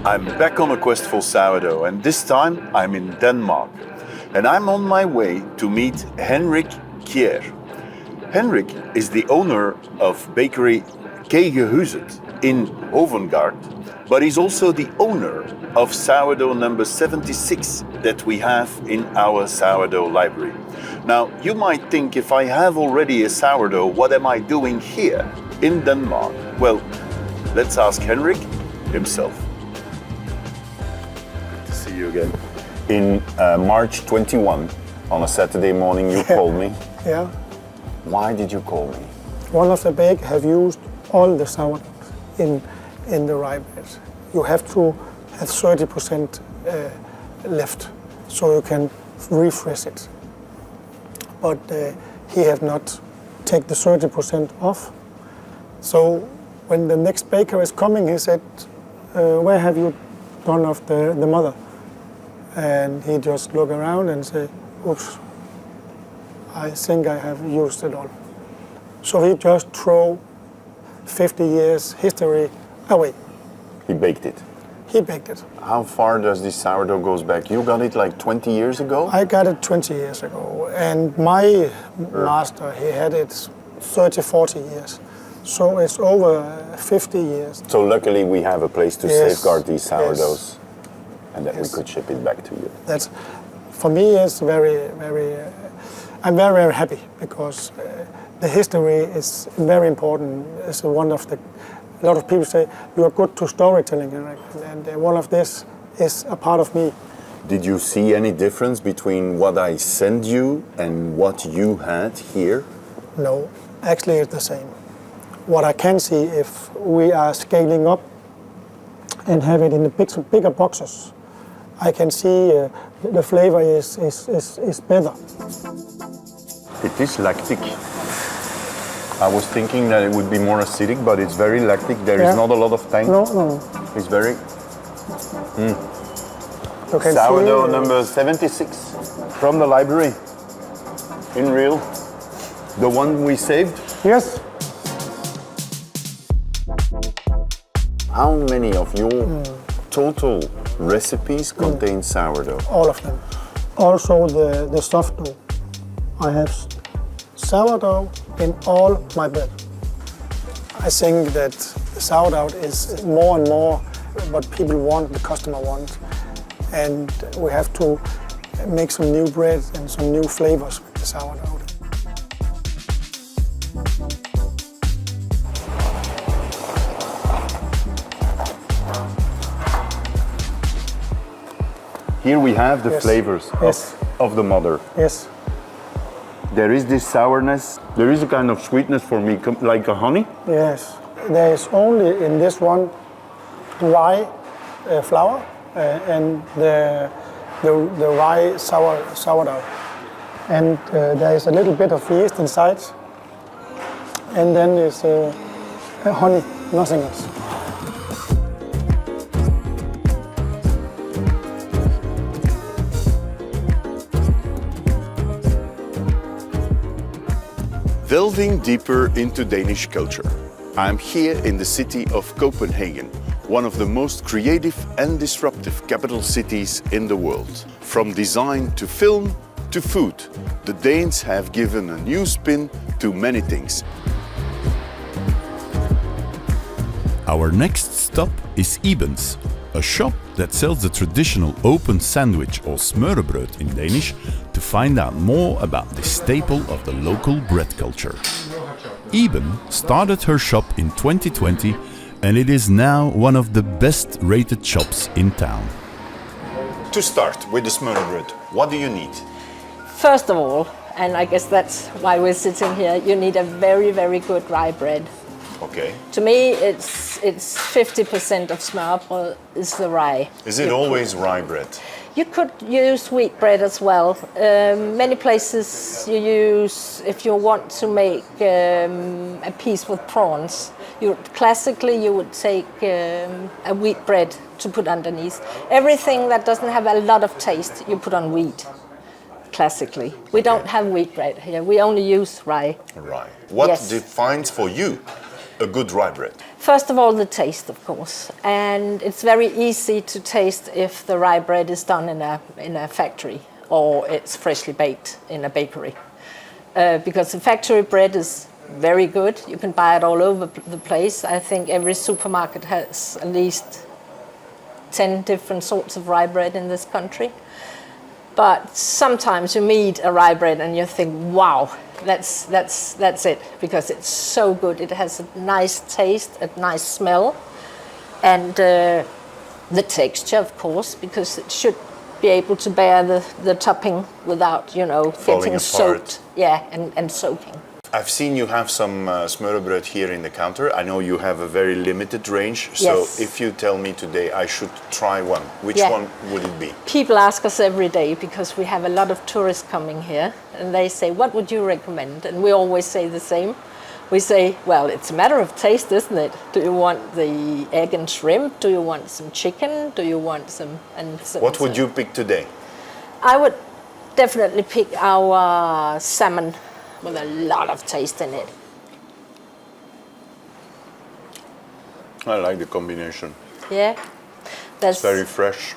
I'm back on a quest for sourdough, and this time I'm in Denmark. And I'm on my way to meet Henrik Kjaer. Henrik is the owner of bakery Kagehuset in Hovegarden, but he's also the owner of sourdough number 76 that we have in our sourdough library. Now, you might think, if I have already a sourdough, what am I doing here in Denmark? Well, let's ask Henrik himself. Good to see you again. In March 21, on a Saturday morning, you called me. Yeah. Why did you call me? One of the bakers have used all the sourdough in the rye bread. You have to have 30% left, so you can refresh it. But he have not taken the 30% off. So when the next baker is coming, he said, where have you gone of the mother? And he just look around and say, oops, I think I have used it all. So he just throw 50 years history away. He baked it. He baked it. How far does this sourdough goes back? You got it like 20 years ago? I got it 20 years ago. And my master, he had it 30, 40 years. So it's over 50 years. So luckily we have a place to safeguard these sourdoughs, and that we could ship it back to you. That's, for me, it's very, very, I'm very, very happy because the history is very important. It's one of the, a lot of people say, you are good to storytelling, Henrik, and one of this is a part of me. Did you see any difference between what I sent you and what you had here? No, actually it's the same. What I can see, if we are scaling up and have it in the bigger boxes, I can see the flavor is better. It is lactic. I was thinking that it would be more acidic, but it's very lactic. There is not a lot of tang. No. It's very... You can Sourdough see, number 76 from the library. In real. The one we saved. Yes. How many of your total recipes contain sourdough? All of them. Also the soft dough. I have sourdough in all my bread. I think that sourdough is more and more what people want, the customer wants. And we have to make some new bread and some new flavors with the sourdough. Here we have the flavors of the mother. Yes. There is this sourness, there is a kind of sweetness for me, like a honey. Yes. There is only in this one rye flour and the rye sourdough. And there is a little bit of yeast inside. And then there's honey, nothing else. Delving deeper into Danish culture, I'm here in the city of Copenhagen, one of the most creative and disruptive capital cities in the world. From design to film to food, the Danes have given a new spin to many things. Our next stop is Iben's, a shop that sells the traditional open sandwich or Smorrebrod in Danish, to find out more about this staple of the local bread culture. Iben started her shop in 2020 and it is now one of the best rated shops in town. To start with the Smorrebrod, what do you need? First of all, and I guess that's why we're sitting here, you need a very, very good rye bread. Okay. To me, it's 50% of Smorrebrod is the rye. Is it always rye bread? You could use wheat bread as well. Many places you use, if you want to make a piece with prawns, classically you would take a wheat bread to put underneath. Everything that doesn't have a lot of taste, you put on wheat, classically. We don't have wheat bread here, we only use rye. Rye. What defines for you a good rye bread? First of all, the taste, of course, and it's very easy to taste if the rye bread is done in a factory or it's freshly baked in a bakery, because the factory bread is very good. You can buy it all over the place. I think every supermarket has at least 10 different sorts of rye bread in this country. But sometimes you meet a rye bread and you think, wow, that's it, because it's so good. It has a nice taste, a nice smell, and the texture, of course, because it should be able to bear the topping without, you know, getting soaked. Yeah, and soaking. I've seen you have some Smorrebrod here in the counter. I know you have a very limited range, so Yes. if you tell me today I should try one, which one would it be? People ask us every day because we have a lot of tourists coming here, and they say, what would you recommend? And we always say the same. We say, well, it's a matter of taste, isn't it? Do you want the egg and shrimp? Do you want some chicken? Do you want some... What would you pick today? I would definitely pick our salmon with a lot of taste in it. I like the combination. Yeah. There's Very fresh.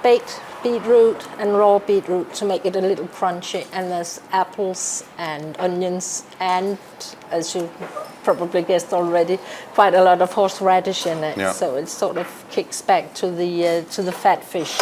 baked beetroot and raw beetroot to make it a little crunchy, and there's apples and onions, and as you probably guessed already, quite a lot of horseradish in it. Yeah. So it sort of kicks back to the fat fish.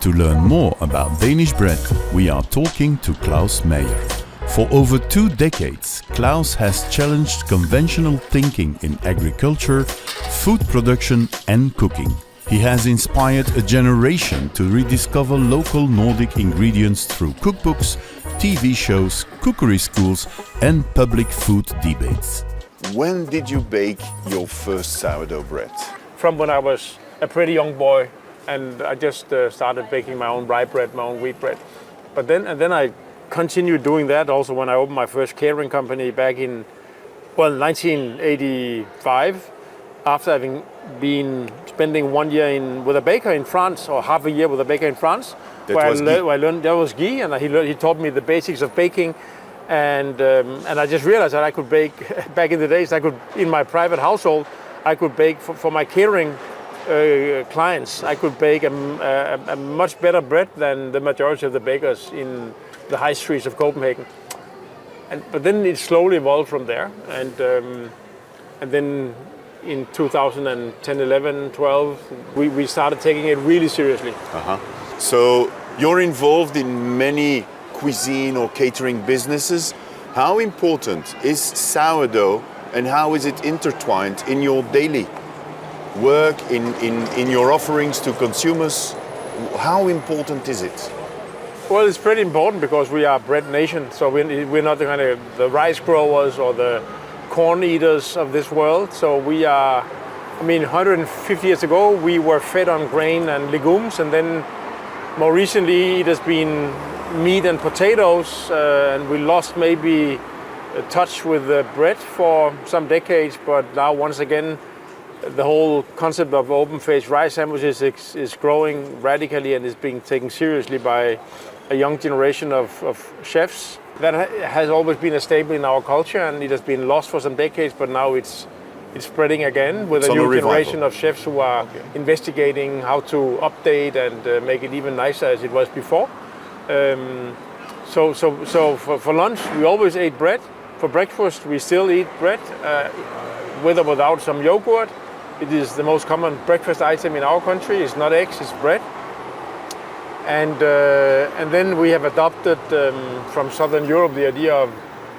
To learn more about Danish bread, we are talking to Claus Meyer. For over 2 decades, Claus has challenged conventional thinking in agriculture, food production and cooking. He has inspired a generation to rediscover local Nordic ingredients through cookbooks, TV shows, cookery schools and public food debates. When did you bake your first sourdough bread? From when I was a pretty young boy, and I just started baking my own rye bread, my own wheat bread. But then I continued doing that also when I opened my first catering company back in 1985, after having been spending 1 year with a baker in France, or half a year with a baker in France, where I learned that was Guy, and he taught me the basics of baking, and I just realized that I could bake. Back in the days, I could, in my private household, I could bake for my catering clients. I could bake a much better bread than the majority of the bakers in the high streets of Copenhagen. But then it slowly evolved from there, and then in 2010, 11, 12, we started taking it really seriously. So you're involved in many cuisine or catering businesses. How important is sourdough and how is it intertwined in your daily work, in your offerings to consumers? How important is it? Well, it's pretty important because we are a bread nation, so we're not the kind of the rice growers or the corn eaters of this world. So we are, 150 years ago we were fed on grain and legumes, and then more recently it has been meat and potatoes, and we lost maybe a touch with the bread for some decades, but now once again the whole concept of open-faced rice sandwiches is growing radically and is being taken seriously by a young generation of chefs. That has always been a staple in our culture, and it has been lost for some decades, but now it's spreading again with a new generation of chefs who are investigating how to update and make it even nicer as it was before. So for lunch we always ate bread. For breakfast we still eat bread, with or without some yogurt. It is the most common breakfast item in our country. It's not eggs, it's bread. And then we have adopted from Southern Europe the idea of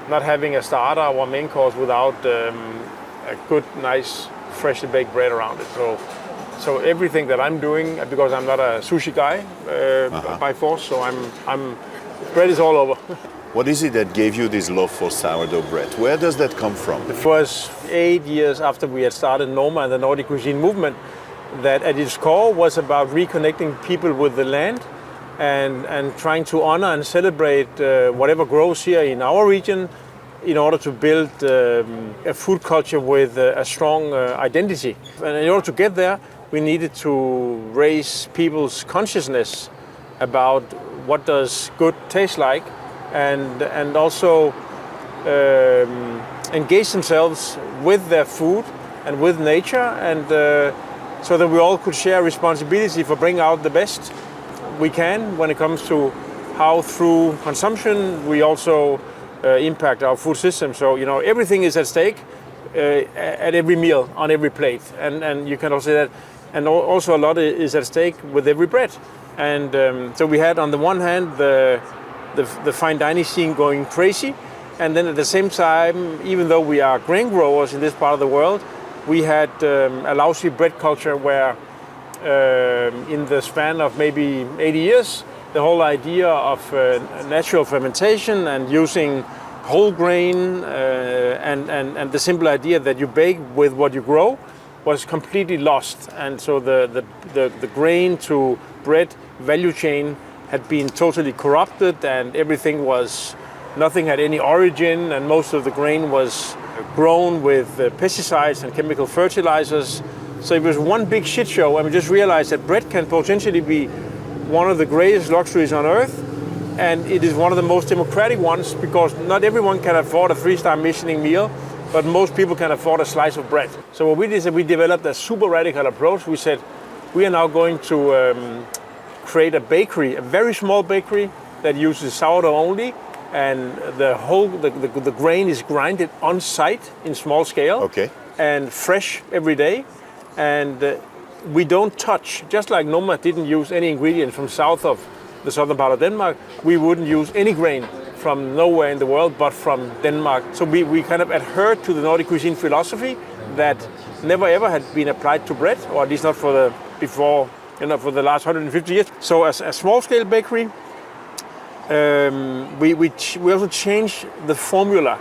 not having a starter or main course without a good, nice, freshly baked bread around it. So everything that I'm doing, because I'm not a sushi guy by force, so bread is all over. What is it that gave you this love for sourdough bread? Where does that come from? The first 8 years after we had started Noma and the Nordic Cuisine movement, that at its core was about reconnecting people with the land and trying to honor and celebrate whatever grows here in our region in order to build a food culture with a strong identity. And in order to get there, we needed to raise people's consciousness about what does good taste like, and also engage themselves with their food and with nature, and so that we all could share responsibility for bringing out the best we can when it comes to how through consumption we also impact our food system. So everything is at stake at every meal, on every plate, and you can also say that, and also a lot is at stake with every bread. And so we had on the one hand the fine dining scene going crazy, and then at the same time, even though we are grain growers in this part of the world, we had a lousy bread culture where in the span of maybe 80 years, the whole idea of natural fermentation and using whole grain and the simple idea that you bake with what you grow was completely lost. And so the grain to bread value chain had been totally corrupted, and nothing had any origin, and most of the grain was grown with pesticides and chemical fertilizers. So it was one big shit show, and we just realized that bread can potentially be one of the greatest luxuries on earth, and it is one of the most democratic ones, because not everyone can afford a 3-star Michelin meal, but most people can afford a slice of bread. So what we did is that we developed a super radical approach. We said we are now going to create a bakery, a very small bakery that uses sourdough only, and the grain is grinded on site in small scale, and fresh every day, and we don't touch. Just like Noma didn't use any ingredients from south of the southern part of Denmark, we wouldn't use any grain from nowhere in the world but from Denmark. So we kind of adhered to the Nordic cuisine philosophy that never ever had been applied to bread, or at least not for the last 150 years. So as a small-scale bakery, we also changed the formula,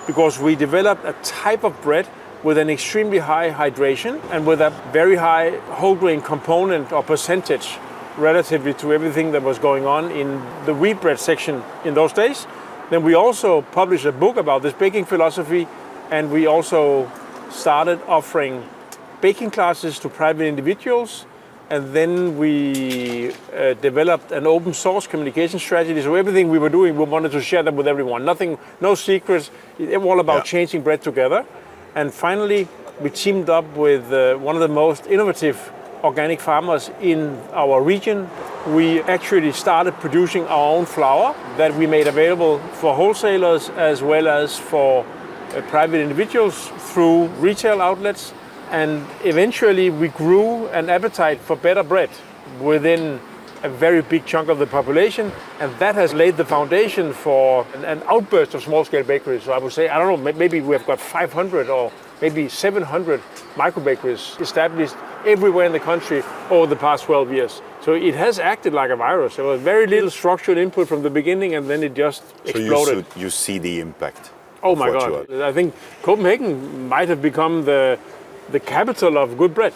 because we developed a type of bread with an extremely high hydration and with a very high whole grain component or percentage relatively to everything that was going on in the wheat bread section in those days. Then we also published a book about this baking philosophy, and we also started offering baking classes to private individuals. And then we developed an open source communication strategy. So everything we were doing, we wanted to share them with everyone. Nothing, no secrets. It was all about changing bread together. And finally, we teamed up with one of the most innovative organic farmers in our region. We actually started producing our own flour that we made available for wholesalers as well as for private individuals through retail outlets. And eventually we grew an appetite for better bread within a very big chunk of the population, and that has laid the foundation for an outburst of small-scale bakeries. So I would say, I don't know, maybe we have got 500 or maybe 700 micro-bakeries established everywhere in the country over the past 12 years. So it has acted like a virus. There was very little structural input from the beginning, and then it just exploded. So you see the impact. Oh my God. I think Copenhagen might have become the capital of good bread.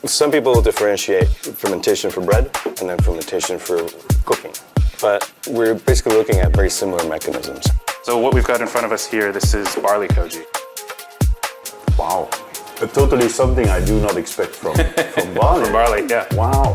Some people differentiate fermentation for bread and then fermentation for cooking, but we're basically looking at very similar mechanisms. So what we've got in front of us here, this is barley koji. Wow. Totally something I do not expect from barley. From barley, yeah. Wow.